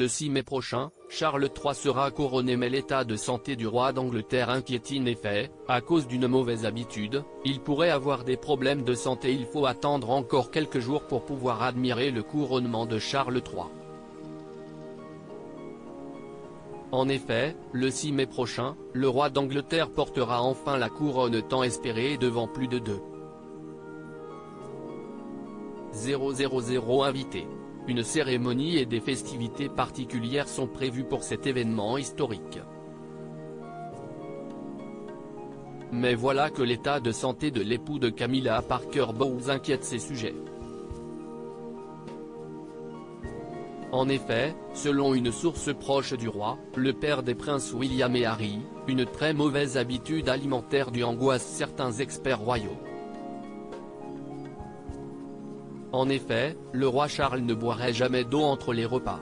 Le 6 mai prochain, Charles III sera couronné, mais l'état de santé du roi d'Angleterre inquiète. En effet, à cause d'une mauvaise habitude, il pourrait avoir des problèmes de santé. Il faut attendre encore quelques jours pour pouvoir admirer le couronnement de Charles III. En effet, le 6 mai prochain, le roi d'Angleterre portera enfin la couronne tant espérée devant plus de 2,000 invités. Une cérémonie et des festivités particulières sont prévues pour cet événement historique. Mais voilà que l'état de santé de l'époux de Camilla Parker Bowles inquiète ses sujets. En effet, selon une source proche du roi, le père des princes William et Harry, une très mauvaise habitude alimentaire angoisse certains experts royaux. En effet, le roi Charles ne boirait jamais d'eau entre les repas.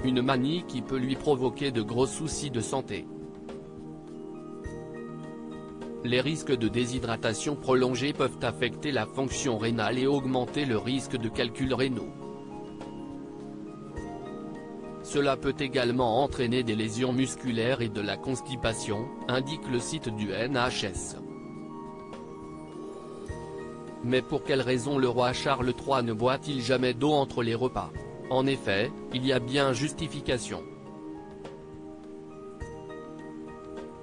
Une manie qui peut lui provoquer de gros soucis de santé. Les risques de déshydratation prolongée peuvent affecter la fonction rénale et augmenter le risque de calculs rénaux. Cela peut également entraîner des lésions musculaires et de la constipation, indique le site du NHS. Mais pour quelle raison le roi Charles III ne boit-il jamais d'eau entre les repas? En effet, il y a bien justification.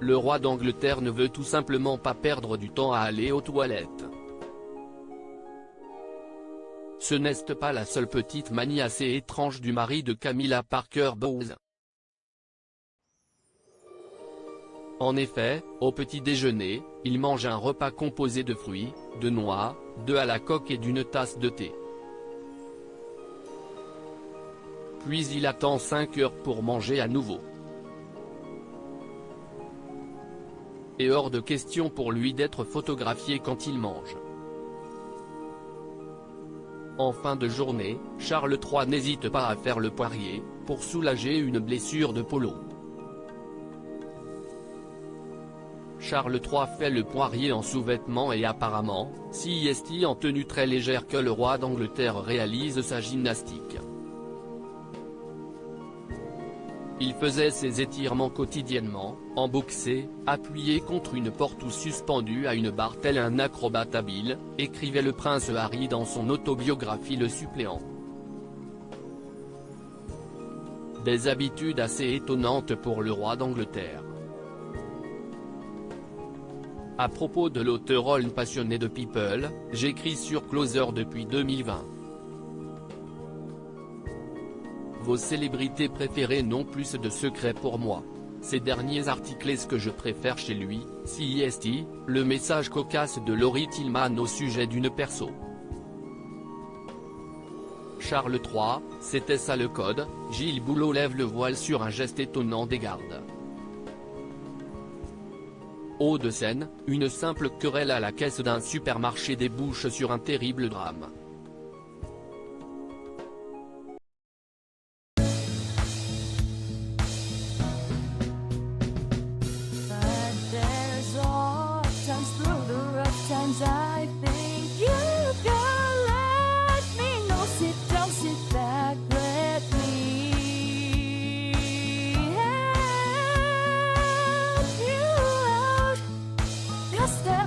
Le roi d'Angleterre ne veut tout simplement pas perdre du temps à aller aux toilettes. Ce n'est pas la seule petite manie assez étrange du mari de Camilla Parker Bowles. En effet, au petit déjeuner, il mange un repas composé de fruits, de noix, d'œufs à la coque et d'une tasse de thé. Puis il attend 5 heures pour manger à nouveau. Et hors de question pour lui d'être photographié quand il mange. En fin de journée, Charles III n'hésite pas à faire le poirier, pour soulager une blessure de polo. Charles III fait le poirier en sous-vêtements et apparemment, si est en tenue très légère que le roi d'Angleterre réalise sa gymnastique. Il faisait ses étirements quotidiennement, emboxé, appuyé contre une porte ou suspendu à une barre tel un acrobate habile, écrivait le prince Harry dans son autobiographie Le Suppléant. Des habitudes assez étonnantes pour le roi d'Angleterre. À propos de l'auteur Holm passionné de People, j'écris sur Closer depuis 2020. Vos célébrités préférées n'ont plus de secrets pour moi. Ces derniers articles est ce que je préfère chez lui, CIST, le message cocasse de Laurie Tillman au sujet d'une perso. Charles III, c'était ça le code, Gilles Boulot lève le voile sur un geste étonnant des gardes. Hauts-de-Seine, une simple querelle à la caisse d'un supermarché débouche sur un terrible drame. Stay